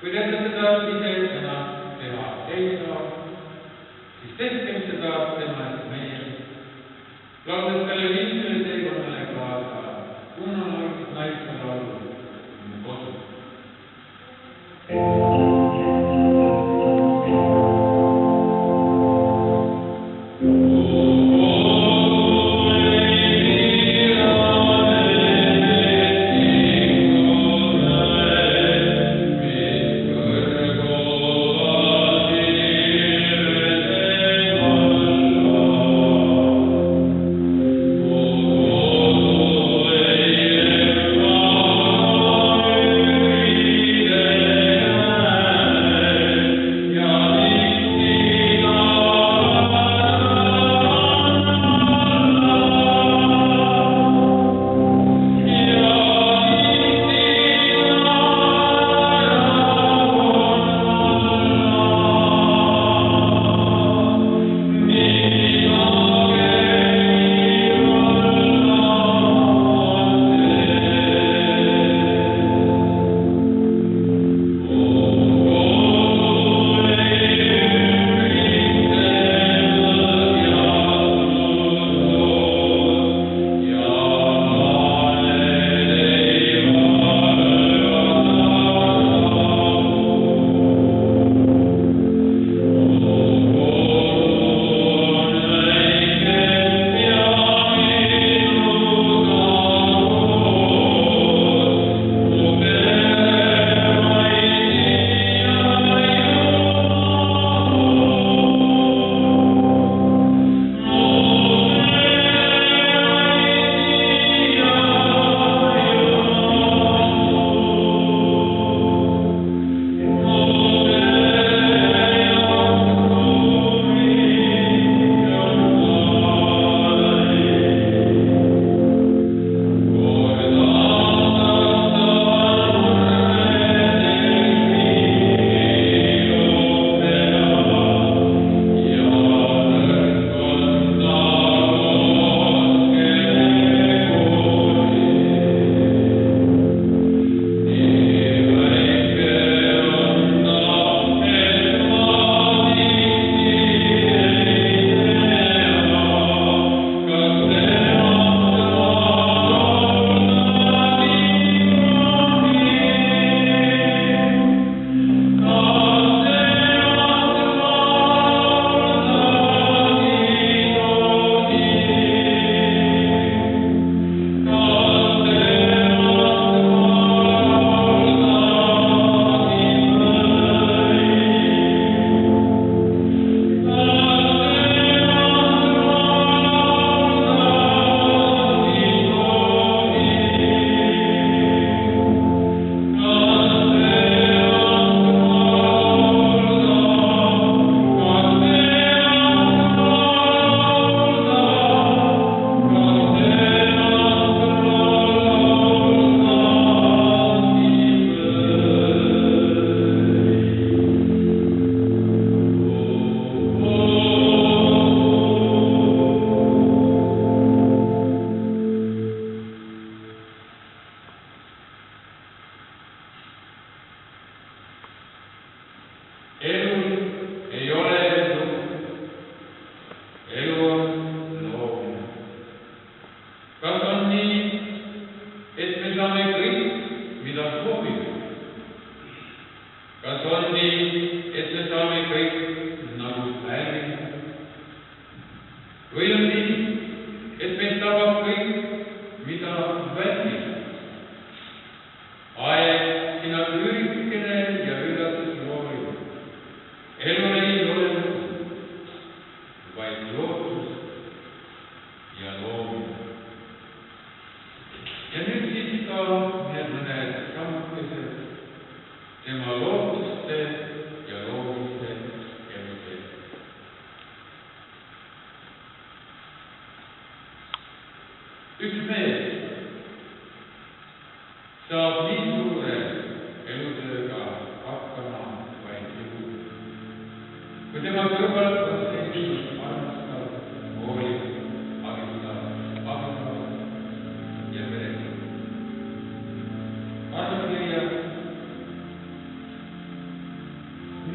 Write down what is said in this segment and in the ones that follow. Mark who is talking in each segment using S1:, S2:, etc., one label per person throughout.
S1: kui te seda ise enam teha ei saa, siis tehkem seda tema eest meie. Lauldes talle viimsele teekonnale kaasa, kuna naiste laulu mu kodu.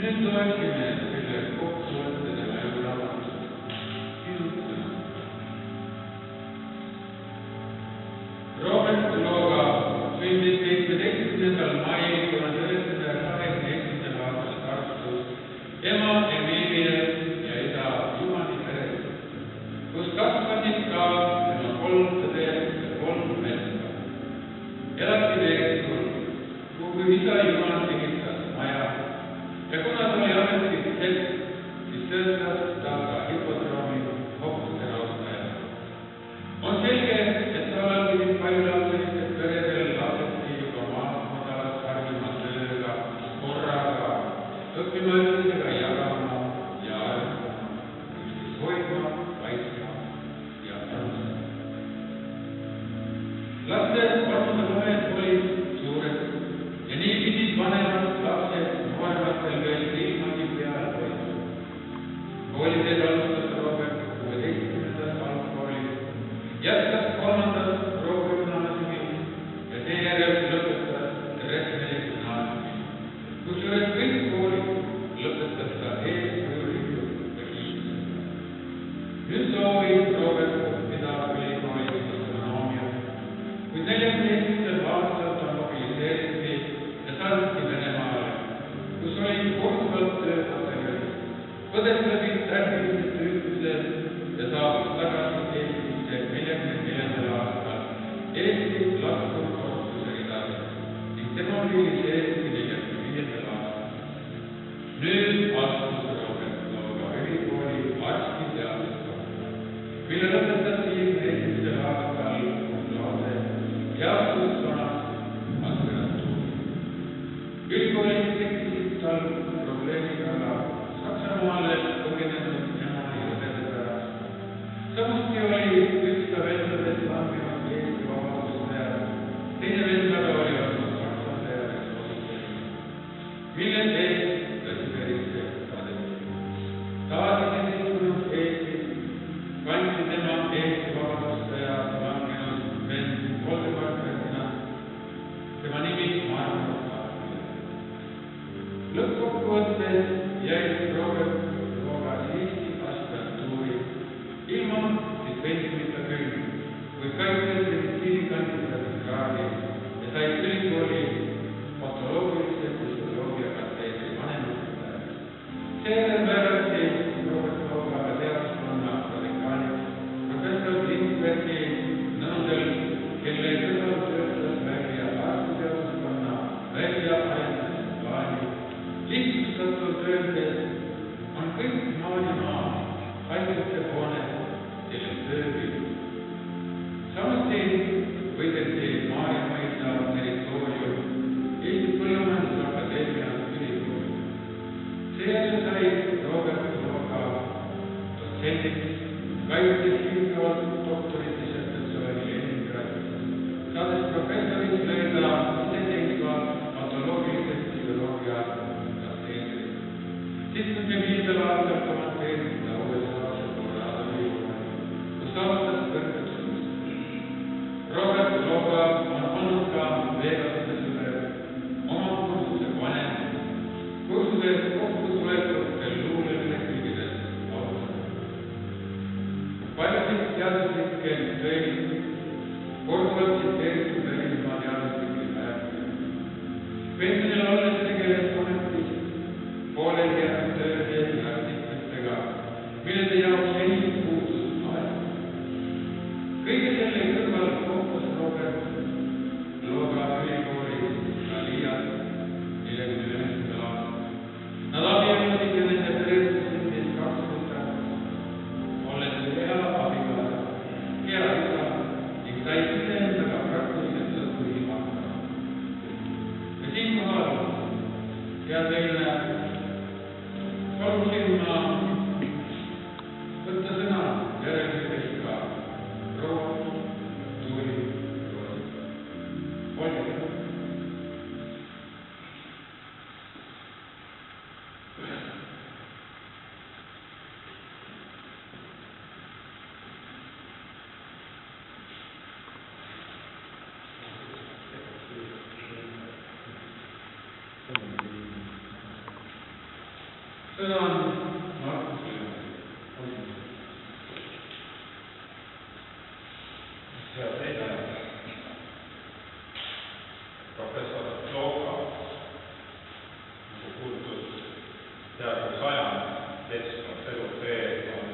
S1: nüüd loeksime selle kokkuvõtte tema eluraamatust. Kirjutame. Robert Loga sündis 17. mail 1921. aastal Tartus ema Emilia ja isa Juhani peres, kus kasvasid ka tema 3 õde ja 3 venda. Elati Veeksul, kuhu isa Juhan ehitas maja ja kuna ta oli ametlik hetk, siis töötas ta ka hipodroomi hobuse raudtajana. On selge, et tal olid paljulapselistel peredel lapseti juba madalast harjuma tööga, korraga, õppima üksteisega jagama ja arendama, üksteist hoidma, kaitsma ja armastama. Laste vanusevahed olid suured ja nii pidid vanemad lapsed noorematel veel silmagi peal hoidma. Kooliteed alustas Robert 16. algkoolis, jätkas 3. progümnaasiumis ja seejärel lõpetas Dresdeni gümnaasiumi, kusjuures kõik koolid lõpetas ta eeskujulikult kiitusega. Nüüd soovib Robert õppida ülikoolis astronoomia, kuid 41. aastal ta mobiliseeriti ja saadeti Venemaale, kus oli korduvalt tööpataljoonis, põdes läbi tärmilised rühmised ja saabus tagasi Eestisse 44. aastal Eesti laskurkorpuse ridades ning demobiliseeriti 45. aastal. Nüüd astus Robert Loga ülikooli arstiteaduskonna, mille lõpetas 51. aastal kumlause teaduskonnas aspirantuuri. Ülikoolis tekkisid tal probleemid aga Saksamaale põgenenud emani õdede pärast. Samuti oli üks ta vendadest langenud Eesti vabadussõjas, teine vend aga oli olnud Saksa sõjaväes ohvitserina, mille eest ta Siberisse saadeti. Taasiseseisvunud Eestis kanti tema Eesti vabadussõjas langenud vend Voldemar Ferdinand, tema nimi Margo Kahtile. Lõppkokkuvõttes jäi Robert Loga Eesti aspirantuuri ilma stipendiumita küll, kuid kaitses meditsiinikandidaadi kraadi ja sai ülikooli patoloogilise füsioloogia kateedri vanemõpetajaks. Seejärel määrati Robert Loga teaduskonna prodekaaniks professor Lindbergi nõudel, kelle kõrval töötas välja arstiteaduskonna väljaarendamise lihtsustatult öeldes on kõik Maanimaa haiglate hooned selle tööpil. Samuti võideti Maarjamõisa territoorium Eesti Põllumajandusakadeemia ülikooli. Seejärel sai Robert Loga dotsendiks, kaitses hiilgavalt doktori dissertatsiooni Leningradis, saades professoriks leida iseseisva patoloogilise füsioloogia kateedri. 75. aastal komandeeris ta USA-sse Colorado ülikooli, kus saavutas kõrgkutsumise. Robert Loga on olnud ka Vegase sõber, oma kursuse vanem, kursuse kokkutulekutel luuledetektiivides autor. Paljusid teaduslikke töid korduvalt tsiteeritud välismaa teaduslikke ajakirju. Pensionil olles tegeles ametis pooleli jäänud tööde ja artiklitega, millede jaoks enim puudus aeg. Kõige selle kõrval kohtas Robert Loga ülikoolis Galias 49. aastal. Nad abiellusid ja nende peres sündis 2 tütart, olles hea abikaasa, hea isa ning sai iseendaga praktiliselt lõpuni hakkama. Ja siinkohal, hea teine, paluksin ma võtta sõna järgmiseks ka proua Tuuli Roos. Olge sõna. sõna on Markus Ilmasi.
S2: Head esinejad, professor Looga, nagu kuultud, peaaegu sajand kestnud elutee on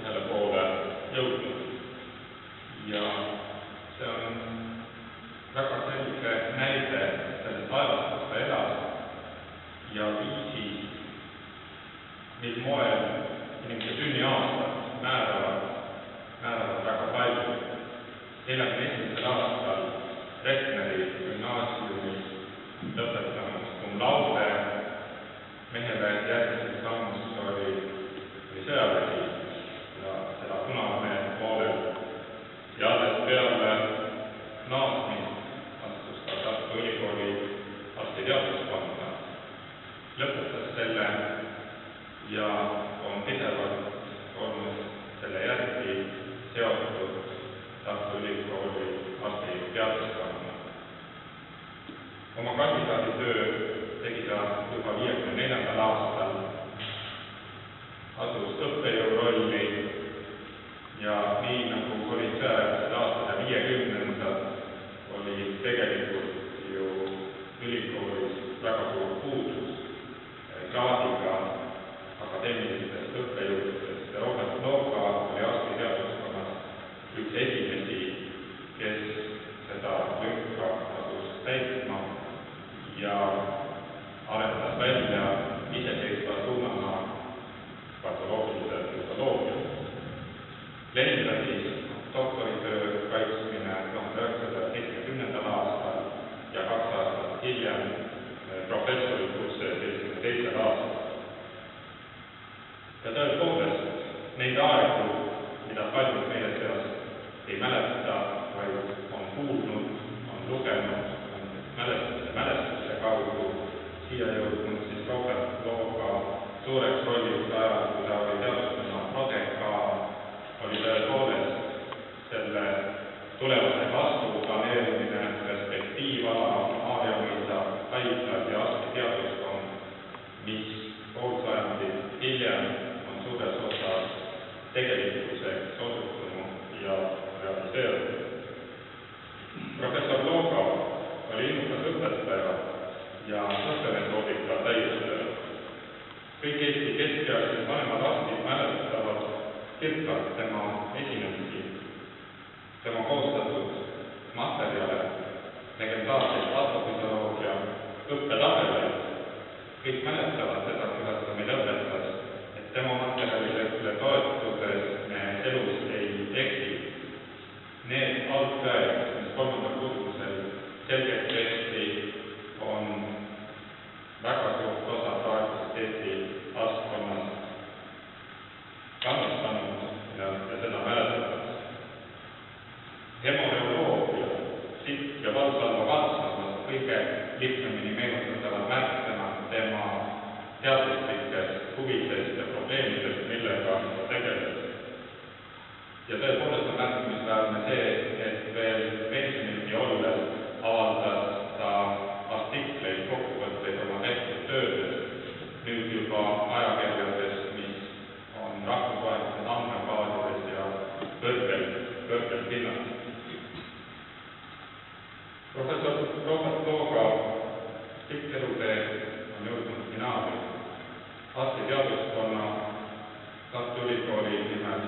S2: ühele poole jõudnud. Ja see on väga selge näide sellest ajast, kus ta elas ja viisis, mil moel inimese sünniaastad määravad väga palju. 41. aastal Rehneri gümnaasiumis lõpetanud cum laude, mehele järgmiseks sammuks oli sõjavägi ja seda Punaarmee poolel. Ja alles peale naasmist astus ta Tartu Ülikooli arstiteaduskonda, lõpetas selle ja on pidevalt olnud selle järgi seotud Tartu Ülikooli arstiteaduskonna. Oma kandidaaditöö tegi ta juba 54. aastal, asus õppejõu rolli ja nii nagu olid sõjajärgsed aastad ja 50. oli tegelikult ju ülikoolis väga suur puudus kraadiga akadeemilistest õppejõududest. Robert Looga oli arstiteaduskonnas üks esimesi, kes seda lünka asus täitma ja arendas välja iseseisva suunana patoloogilise psühholoogia. Leningradis doktoritöö kaitsmine 1970. aastal ja 2 aastat hiljem professori kutse 72. aastal. Ja tõepoolest neid aegu, mida paljud meie seas ei mäleta, vaid on kuulnud, on lugenud, on mälestuse kaudu siia jõudnud, siis Robert Looga suureks rolliks ajal, kui ta oli teaduskonda prodekaan, oli tõepoolest selle tulevase kasvu planeerimine, perspektiivala, Maarjamõisa haiglad ja arstiteaduskond, mis pool sajandit hiljem on suures osas tegelikkuseks osutunud ja realiseerunud. Professor Looga oli innukas õpetaja ja õppemetoodika täiustaja. Kõik Eesti keskealised vanemad arstid mäletavad kirkalt tema esinemisi, tema koostatud materjale, legendaarseid patofüsioloogia õppetabeleid. Kõik mäletavad seda, kuidas ta meile õpetas, et tema materjalile toetudes me elus ei eksi. Need algtõed, mis 3. kursusel selgelt tehti, on väga suurt osa praegusest Eesti arstkonnast kannustanud ja seda mäletatakse. Hemoneuroloogia, sitt ja valsalva valsavad kõige lihtsamini meenutatavad märksõnad tema teaduslikest huvidest ja probleemidest, millega ta tegeles. Ja tõepoolest on märkimisväärne see, et veel pensionilgi olles avaldas ta artikleid, kokkuvõtteid oma tehtud töödest, nüüd juba ajakirjades, mis on rahvusvahelistes andmebaasides ja kõrgelt hinnatud. Professor Robert Looga pikkelutee on jõudnud finaali. Arstiteaduskonna Tartu Ülikooli nimel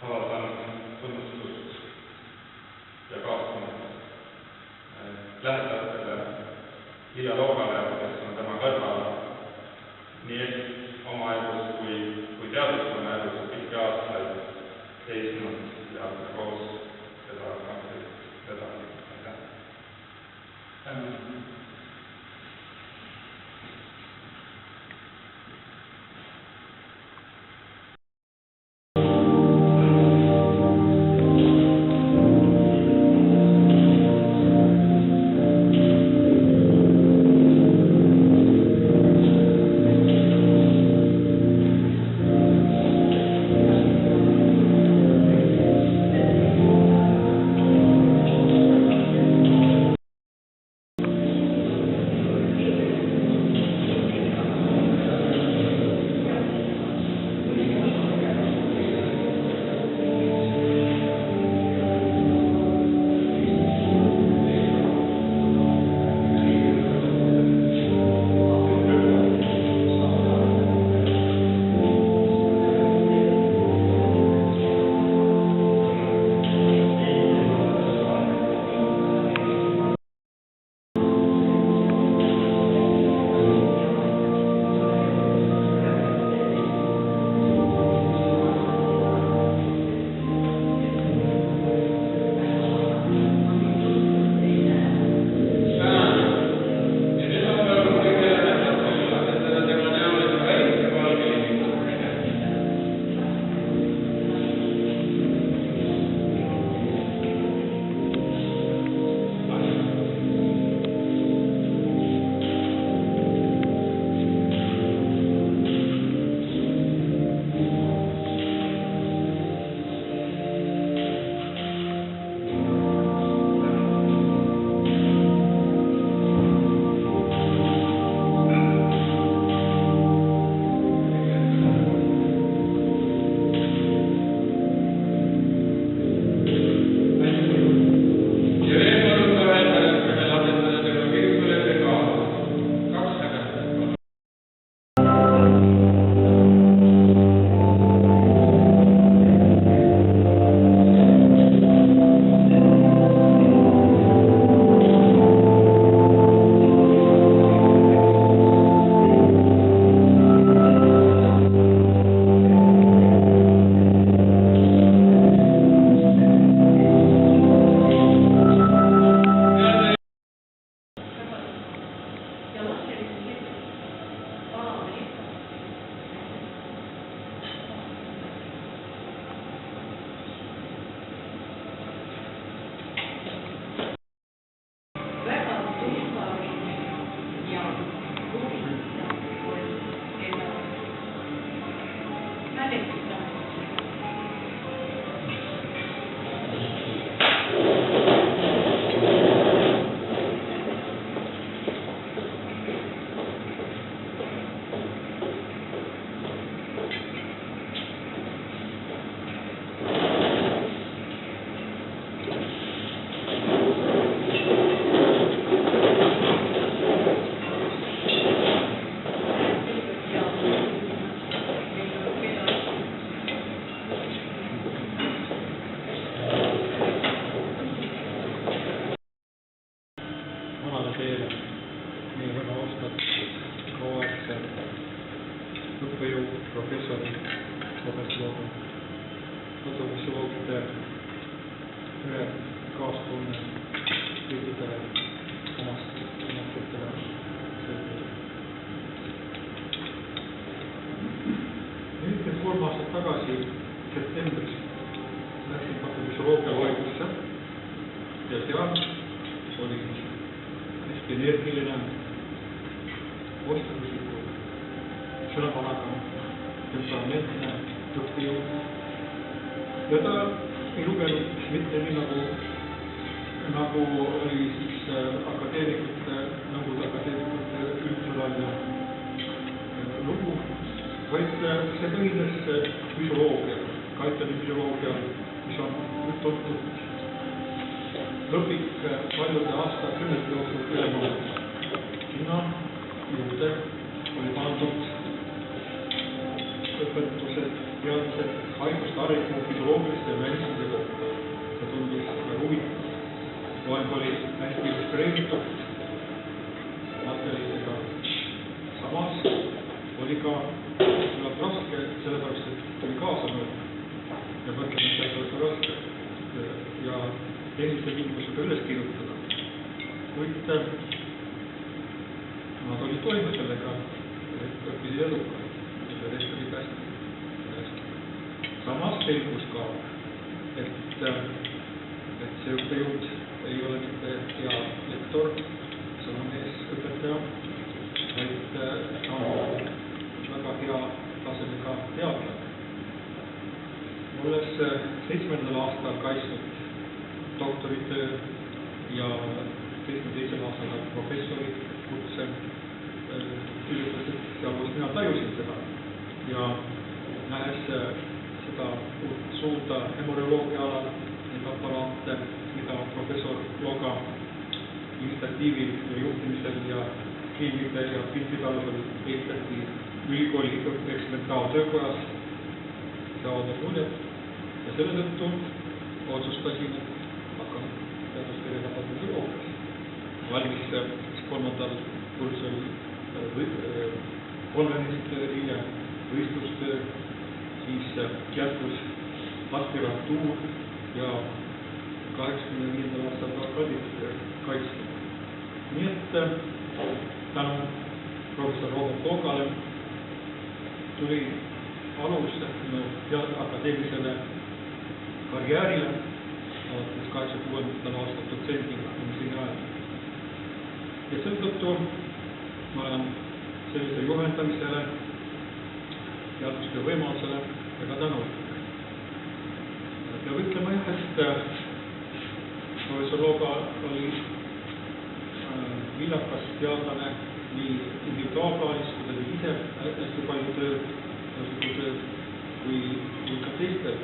S2: avaldan tunnustust ja kaastunnet lähetajatele Liia Loogale, kes on tema kõrval nii oma elus kui teaduskonna elus pikki aastaid seisnud ja koos seda kamprit vedanud. Aitäh!
S3: Kolm aastat tagasi septembris läksin patoloogia vaidlusse ja seal oli hästi energiline, oskusliku, sõnavaraga, temperamentne õppejõud. Ja ta ei lugenud mitte nii nagu oli siis akadeemikute üldsõnaline lugu, vaid see põhines füsioloogia, kaitsefüsioloogia, mis on tuntud lõpik paljude aastakümnete jooksul üle maailma. Sinna juurde oli pandud õpetused, teadmised, haiguste arengu füsioloogiliste ja mehhanismide kohta. See tundus väga huvitav. Loeng oli hästi illustreeritud materjalidega. Samas oli ka küllalt raske, sellepärast, et tuli kaasa mõelda. Ja mõtlema, et see oli raske ja tehniliste tingimusega üles kirjutada. Kuid nad olid toime sellega, et õppisid eduka ja see rest oli hästi. Samas selgus ka, et see õppejõud ei ole mitte hea lektor, sõnamees õpetaja, vaid ta on väga hea tasemega teadlane. Olles 7. aastal kaitsnud doktoritöö ja 72. aastal professori kutse üliõpilased, sealhulgas mina tajusin seda ja nähes seda suunda hemoroloogia alal, neid aparaate, mida professor Loga initsiatiivil ja juhtimisel ja filmide ja piltide alusel ehitati ülikooli eksperimentaaltöökojas, see avaldas muljet ja selle tõttu otsustasin, et hakkan teadustööga patoloogias. Valmis 3. kursusel konverentsitöö, hiljem võistlustöö, siis jätkus aspirantuur ja 85. aastal kandidaattöö kaitstud. Nii et tänu professor Robert Logale tuli alus minu akadeemilisele karjäärile alates 86. aastal dotsendina siin ajal. Ja seetõttu ma olen sellise juhendamisele, teadustöö võimalusele väga tänulik. Peab ütlema jah, et professor Loga oli viljakas teadlane nii individuaalplaanis, kui ta oli ise hästi palju tööd, kui ka teistel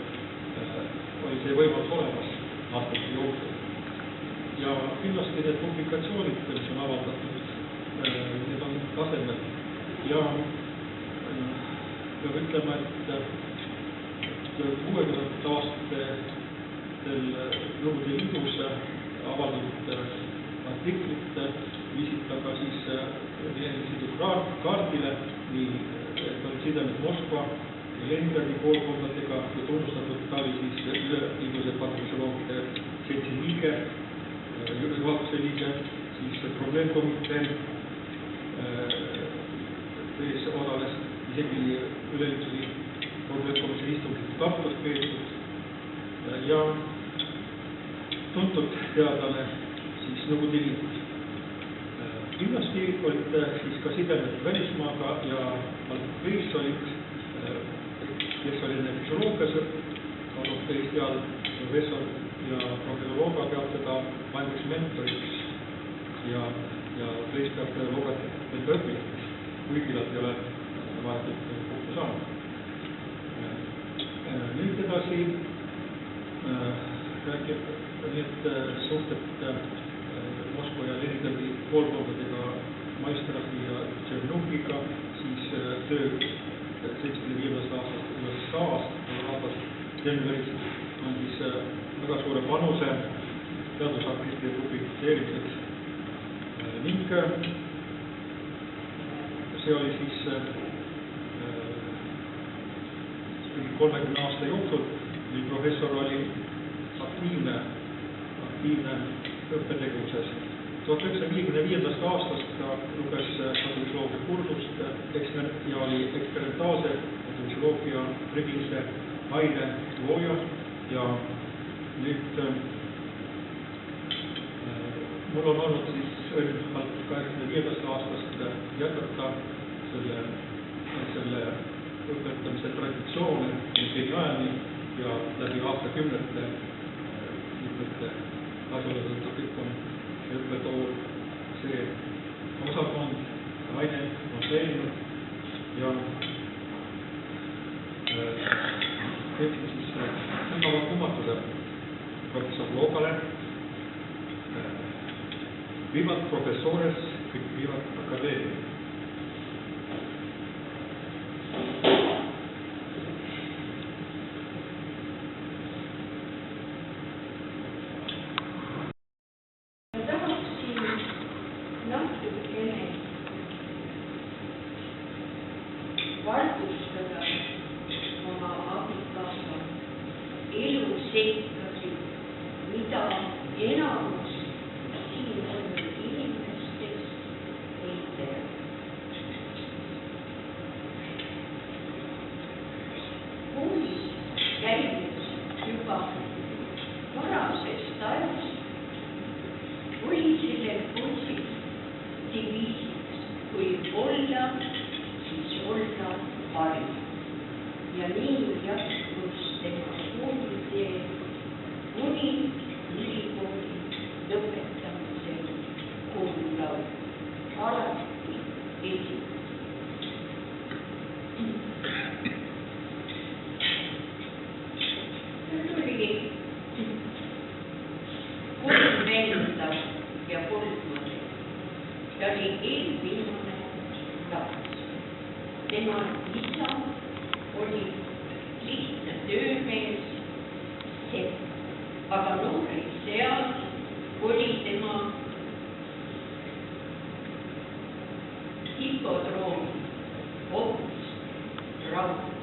S3: oli see võimalus olemas aastate jooksul. Ja kindlasti need publikatsioonid, mis on avaldatud, need on tasemel. Ja peab ütlema, et 60. aastatel Nõukogude Liidus avaldatud artiklit viisid ta ka siis kaardile, nii et oli sidemed Moskva ja Leningradi koolkondadega ja tunnustatud, ta oli siis Üle-Liiduse patofüsioloogide seltsi liige, juhatuse liige, siis probleemkomitee isegi üleüldse komisjoni istungit Tartus peetud ja tuntud teadlane siis Nõukogude Liidus. Kindlasti olid siis ka sidemed välismaaga ja Albert Priis oli üks, kes oli enne füsioloogias olnud päris teadnud professor ja profesolooga peab teda valmis mentoriks ja Priis peab teda lugeda õpilasteks, kuigi nad ei ole vahetult kokku saanud. Nüüd edasi räägib need suhted Moskva ja Leningradi poolkondadega Maistrovi ja Tšernuhiga, siis töö 75. aastast USA-s, Denveris andis väga suure panuse teadusartiklite publitseerimiseks ning see oli siis 30 aasta jooksul, mil professor oli aktiivne õppetegevuses. 1955. aastast ta luges patoloogia kursust ja oli eksperimentaalse patoloogia prebise aine looja ja nüüd mul on olnud siis 85. aastast jätkata selle õpetamise traditsioone seniajani ja läbi aastakümnete mitmete asjaolude kõik on õppetool, see osakond, aine on säilinud ja võiksin siis sügavalt kummatuda professor Loogale, viivad professores, kõik viivad akadeemia.
S4: valgustada oma abikaasa eluseikasid, mida enamus siin olnud inimestest ei tea. Koolis käinud juba varasest ajast oli sellel poisil diviisiks, kui olla, siis olla parim. Ja nii jätkus tema koolitee kuni ülikooli lõpetamisel koolulaul. Alati esimene. Nüüd oli kolm venda ja kolmane. Ta oli eelviimane laps. Tema isa oli lihtne töömees, aga noori seal oli tema hipodroomi hoopis raudne.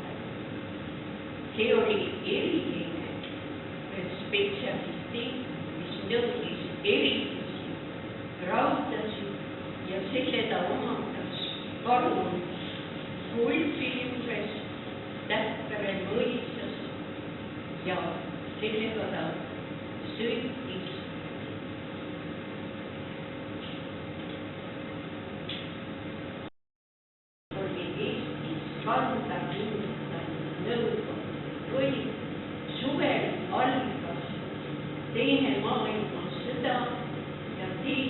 S4: See oli eriline spetsialisti, mis nõudis eritusi, raudasi ja selle ta omandas palun Kulfi juures Tähtvere mõisas ja sellega ta sõitis oli Eestis kanda kinnitanud Nõukogude roll. Suvel algas Teine maailmasõda ja 2.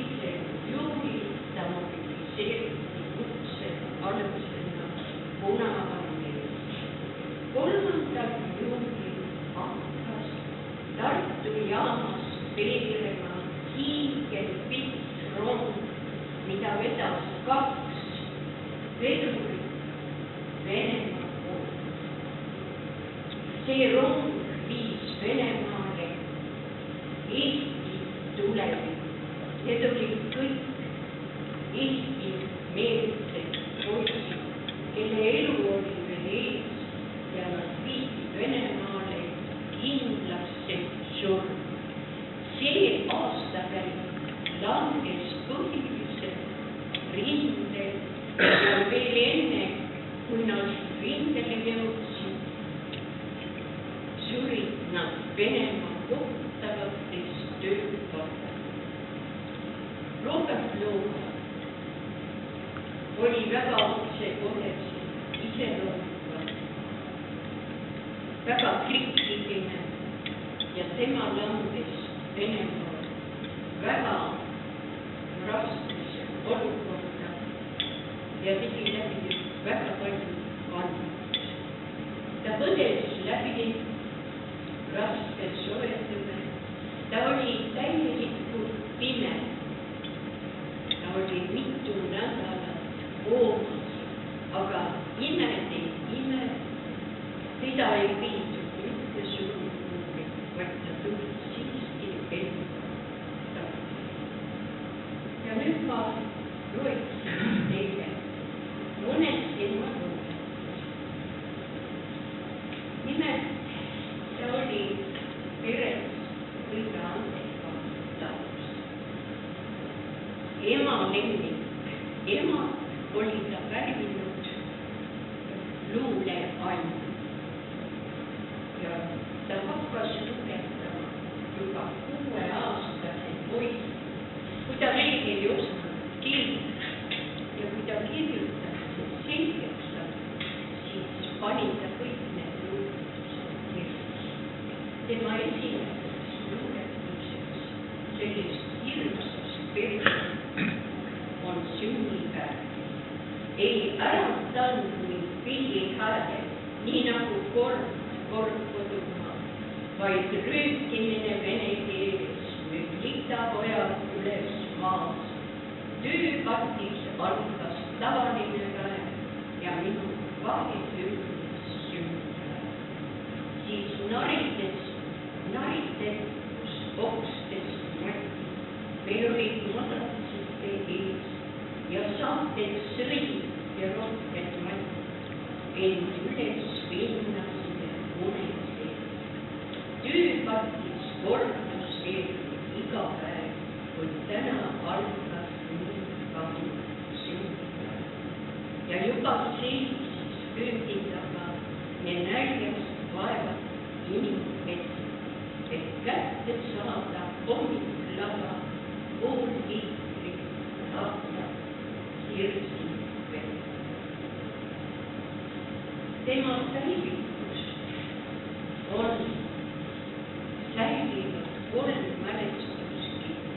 S4: juulil ta mobiliseeriti kutse alusena Punaarmees. 3. juulil hakkas Tartu jaamas veerema hiigelpikk rong, mida vedas 2 vedurit Venemaa poolt. See rong viis Venemaale Eesti tulevik. Need olid kõik Eesti meelsed poisid, kelle elu oli veel ees ja nad viidi Venemaale kindlasse surma. See aastakäik langes põhiliselt rindel ja veel enne, kui nad Venemaa kohtavates töökohtades. Robert Loga oli väga otsekohese iseloomuga, väga kriitiline ja tema langes Venemaal väga raskesse olukorda ja tegi läbi väga palju kannatusi. Ta põdes läbi raske soetume, ta oli täielikult pime. Ta oli mitu nädalat koomas, aga imede ime, teda ei viidud mitte sugugi, vaid ta tuli siiski enda tagasi. Ja nüüd ma loeksin teile mõned tema lood. Nimelt ta oli peres kõige andekam laps. Ema lemmik, ema oli ta pärinud luuleainet ja ta hakkas luuletama juba 6-aastase poisi. Kui ta veelgi ei osanud kirjutada ja kui ta kirjutas selgeks saada, siis pani ta kõik need luuletused kirja. Tema esimeseks luuletuseks sellist hirmsast perioodist on sünnipäev. Ei äratanud mind pillihääle, nii nagu kord kodumaa, vaid röökimine vene keeles nüüd litapojad üles maas. Tööpatis algas tavaline päev ja minu 20. sünnipäev. Siis narides okstes mati, meil olid madratsite ees ja saated sõi ja rohked mati. End üles vinnasime unesees. Tööpatis kordas veel iga päev, kui täna algas nii kahju sünnipäev. Ja juba seisis köögi taga ja näljast vaevad inimesi, et kätte saada hommiklava pool liitrit lahja hirsi vett. Tema päivikus on säilinud 3 mälestuskirja.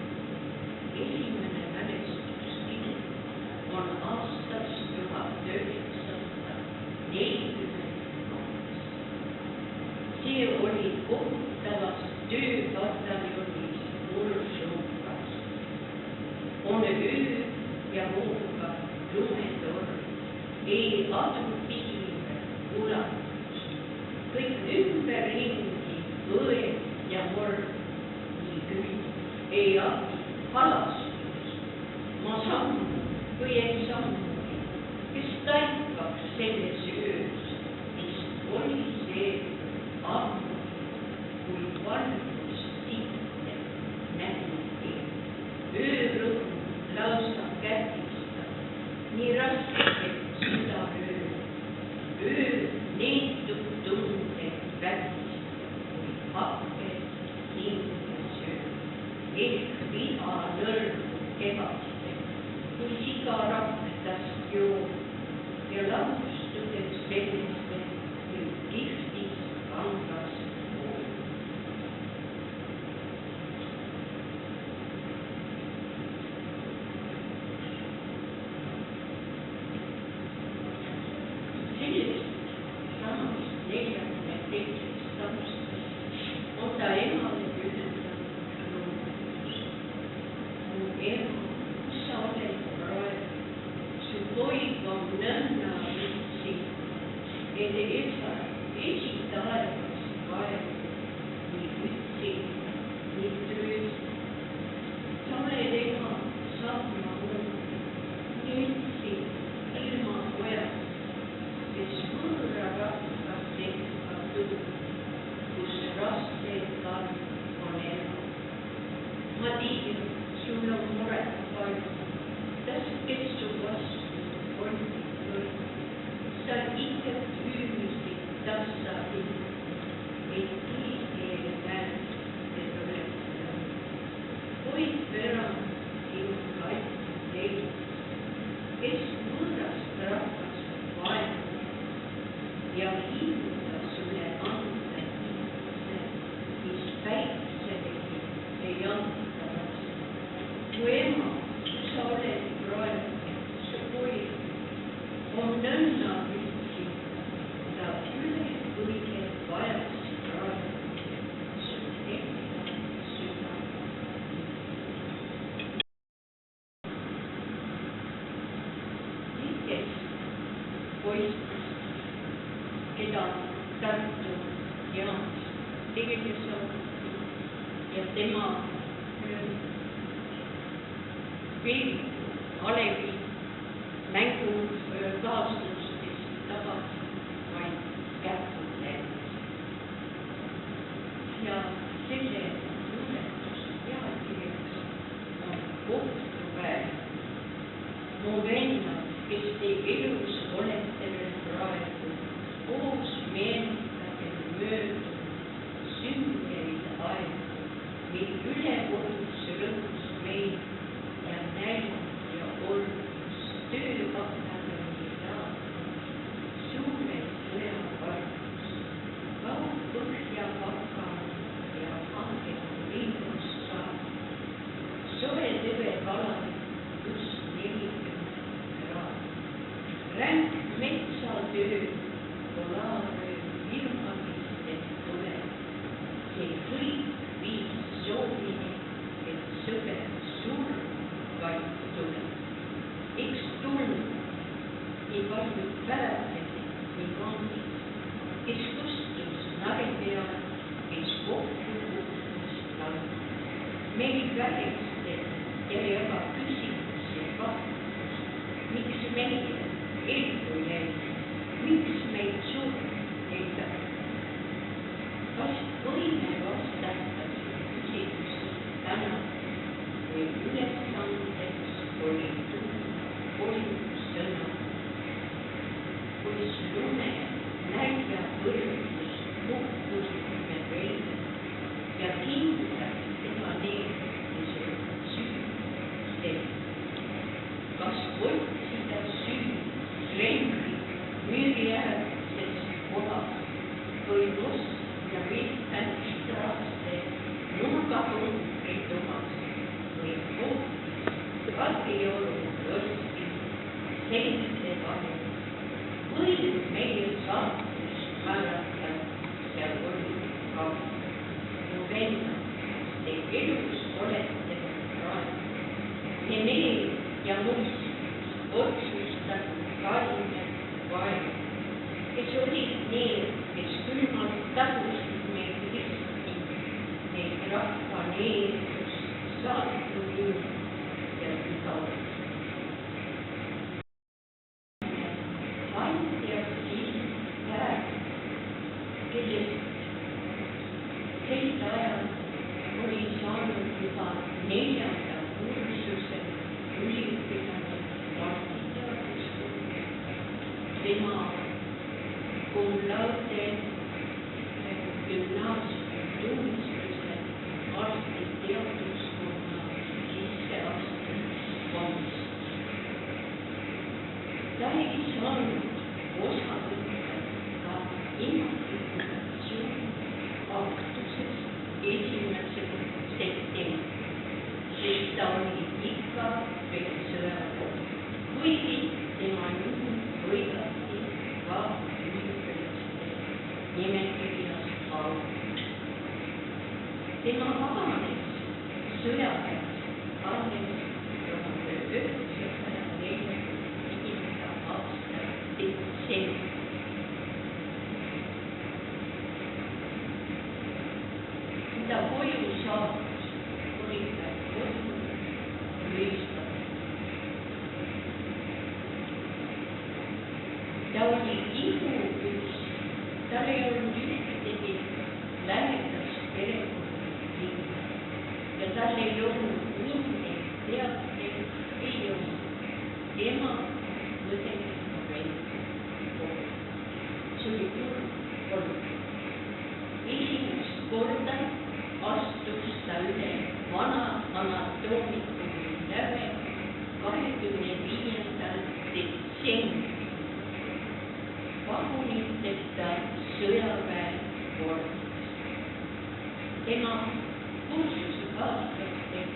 S4: Esimene mälestuskiri on aastast 1948. See oli kohutavas tööpataljonis Uršukas. On öö ja muuga lumetorm, ei adu piire ulatus. Kõik ümberringi õed ja mord, nii küll ei abi halastus. Ma sammu või ei sammugi, kes taipaks selles öös, mis oli see ammu, kui valgus sitte nägiti. Öörõhu lausa kätistab, nii raskelt südaöö. Öö neetud tunde vägistab, kui hakked hinges öö. Ehk viha nõrgu kevastel, kui siga raktast joon ja laustudes venistel nüüd kihvtis kangas pool. Sellest samast 42. aastast on ta emale ühendanud loomutus. Mu ema, sa oled praegu, su poeg on nõnna üksi, et esita aegas vaevu, nii üksi, nii tööst. Sa oled ema saama mõnda, nii üksi, ilma pojast, kes võõra rahva sekka tuua, kus raske kand on elu. Ma tiian, sul on muret palju, kes su vastu oldi võrd. Sa ikka hüümisid tassa ei on nõnna viisida, ta üle kõige vajast praegu su enda süda. Kes poistest, keda Tartu Jaans tegelikult on ja tema Alevi mängukaaslustest tagasi vaid käpud läinud. Ja selle luuletuse pealkirjaks on kohtupäev. Mu vennad, kes te elus olete veel praegu, koos meenutage möödunud süngeid aegu, mil ülekodus rõhus meil ja näinud ja olnus töövahtadeni laadnud suure sõjavargus, kaugpõhja hakanud ja hangena linnust saanud, soetõve kalanud just 40 kraadi. Ränk metsatöö, polaaröö, ilmagistest tuleb, see kõik viis soovini, et sõber surm vaid tuleb. Eks tulnud nii paljud päevased nii vangid, kes kustus nare peal, kes kohtu kukkus laud. Meil väristel ja jaba küsimus ja kahtlus, miks meie ellu jäi, miks meid surm ei taha. Kas võime vastata küsimusi täna või ülesandeks oli sõna, kus lume näia võrdus muhtusime veel ja kindlalt tema neelis on süü see. Kas otsida süü Kremli müüriäärses kohas või Moskva ja Wilhelmstrasse nurgapunkri toas või hoopis Kadrioru lossi seinte vahel või meie saatus määrata seal oli ka. Mu vennad, te elus olete praegu. Me meel ja mõistus otsustatud kained vaenu, kes olid need, kes külmalt tagusid meil risti, neid rahva neetus saatu nii ja igav. Andjas siin päev, kellest sel ajal oli saanud juba 4. kursuse üliõpilane arstiteaduskond. Tema cum laude gümnaasiumi tunnistuse arstiteaduskonna sisseastumisfondist. Ta ei saanud osa võtta ka immatrikulatsiooni aktuses 1. septembril, sest ta oli ikka veel sõjakoht, kuigi tema nimi võidati ka üliõpilaste nimekirjas august. Tema vabanes sõjaväes alles 1941. aasta detsembris. Ta koju saabus, oli ta kodu rüüstatud. Ta oli ihupüks, tal ei olnud ühtegi lähedast perekonnaliiget ja tal ei olnud mingeid teateid, ei olnud ema, õde ja vend. See oli kurb olukord. Esimest korda astus ta üle vana anatoomikummi läve 25. detsembril vaguniteta sõjaväe vormis. Tema kursusekaaslatel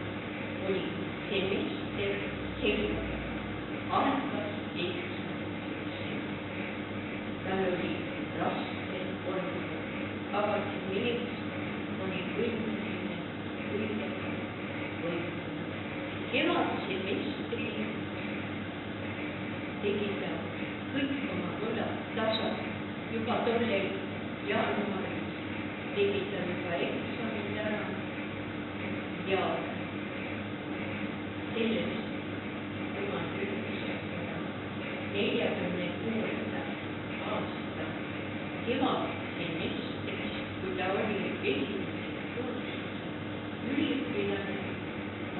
S4: oli semester selge, algas eksam tegi ta kõik oma võlad tasa. Juba tollel jaanuaris tegi ta juba eksamid ära ja sellest 1946. aasta kevadsemestris, kui ta oli esimese kursuse üliõpilane,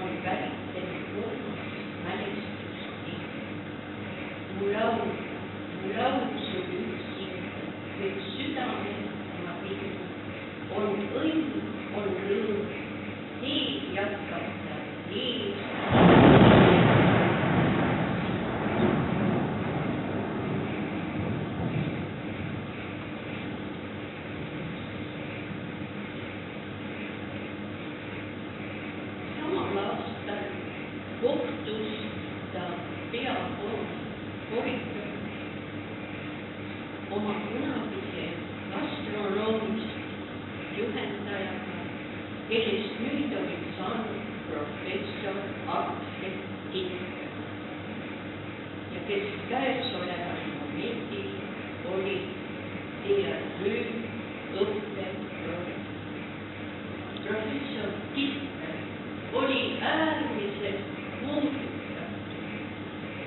S4: on pärit tema kolmas mälestuskiht. Mu laulus oli üks südame ma pidin, on õnn, on rõõm, teed jätkata ees. Kohtus ta peakorritaja oma kunagise astronoomist juhendajaga, kellest nüüd oli saanud professor Aksel Tinker ja kes käesoleval momendil oli TRÜ õppeproovitaja. Professor Tinker oli äärmiselt muudutav.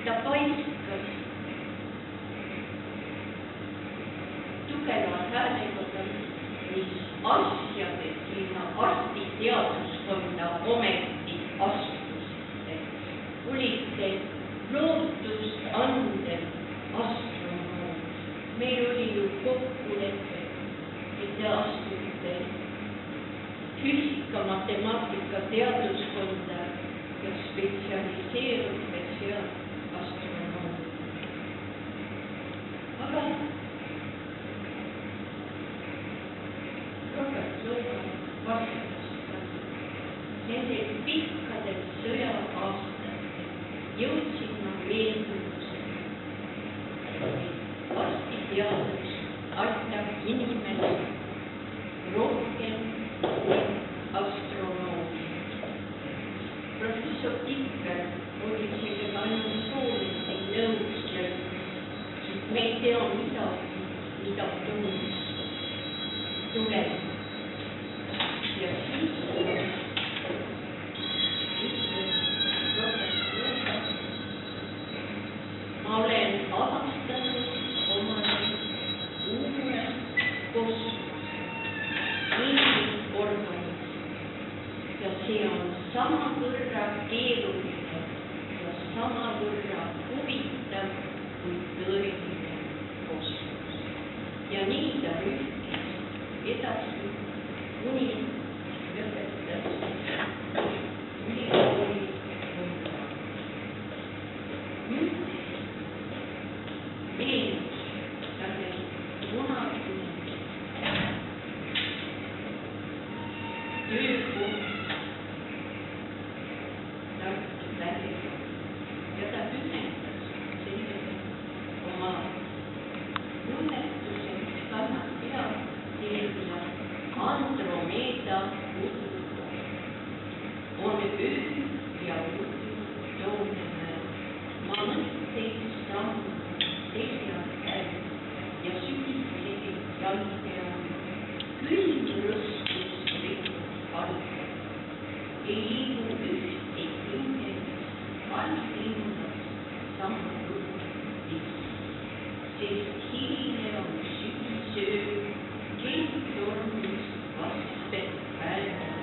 S4: Ta paiskas tugeva häälega, mis asjades sinna arstiteaduskonda ometi astusite. Olite lootust andev astronoom. Meil oli ju kokkulepe, et te astute füüsika, matemaatika teaduskonda ja spetsialiseerute seal astronoomia. Aga Robert Loiva vastas, nende pikkadel sõja-aastatel jõudsin ma veendumusele, et arstiteadus aitab inimest rohkem astronoomia. Professor Tinker oli sellega ainult poolesti nõus, sest me ei tea midagi, mida tundis tulema. Ja siis ütles Robert Loiva, ma olen avastanud omale uue inimorganismi ja see on samavõrra keeruline ja samavõrra huvitav kui tõeline kosmos. Ja nii ta rühkis edasi, kuni lõpetas ülikooli Võnga. Nüüd meenus talle kunagine töökoht Tartu Lähiga ja ta ühendas sellega oma tunnetuse, mis kannab pealkirja Andromeeda udukoht. On öö ja udu Toonemäel, ma mõtteid sammu selja käin ja sügisegi jalge on. Külm rõstus rikub palge, ei liigu ühtegi hingelis, alllinnas sama õhtis, sest hiline on sügisöö, keldtormis vasped päevad.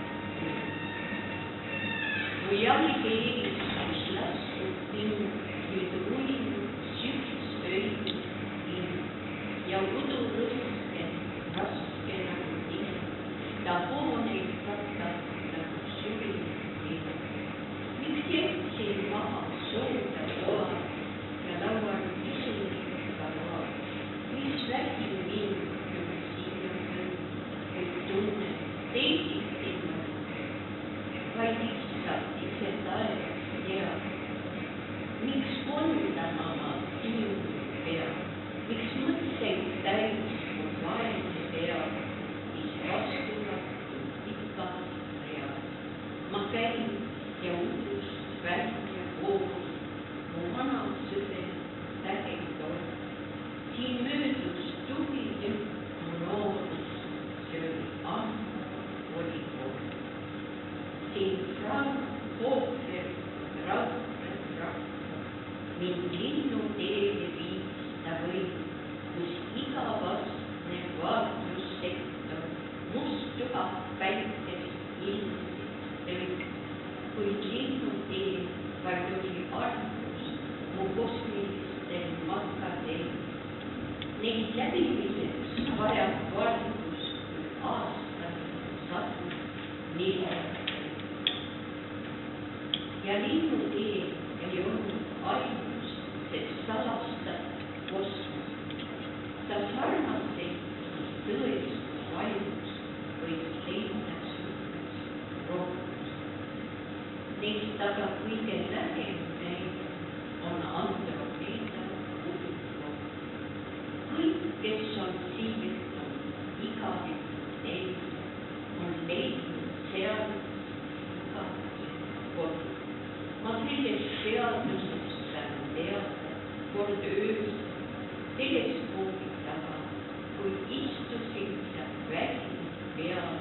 S4: Kui jalge ees, mis lastud mind, nüüd uinud sügisööd ind ja udurõske raske nagu tihe, ta hooneid katab nagu süvinud. Miks jätsin maha sooda toa ja laual pisulikka loa, Neid läbimiseks vajab valgus aastal sadu nime. Ja linnutee ei olnud ainus, sest salastab kosmos. Sa sarnaseid tõest vaimus võid leida suhtes rohkus. Neist aga kõige lähem näide on Andromeeda kuldroom. Kõik, kes on siirdanud igavik neile, on leidnud seal igavik kodu. Ma sellest seadusest saan teada kord öösel teleskoobi taga, kui istusin seal vägi peal.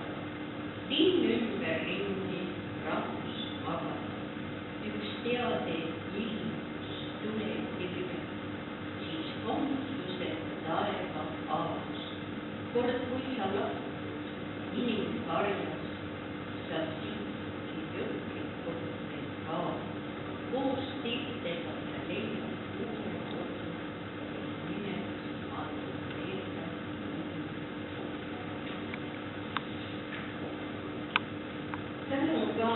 S4: Linn ümberringi rahvus magab, üks teade ilmus tuletõrve, siis homsused taeva avus. Kord kui sa lahkud inimkarjas, sa siiski jõudlikult neid kaad. Koos teistega sa leiad uue kodu, nimeks Andromeeda. Tänu ka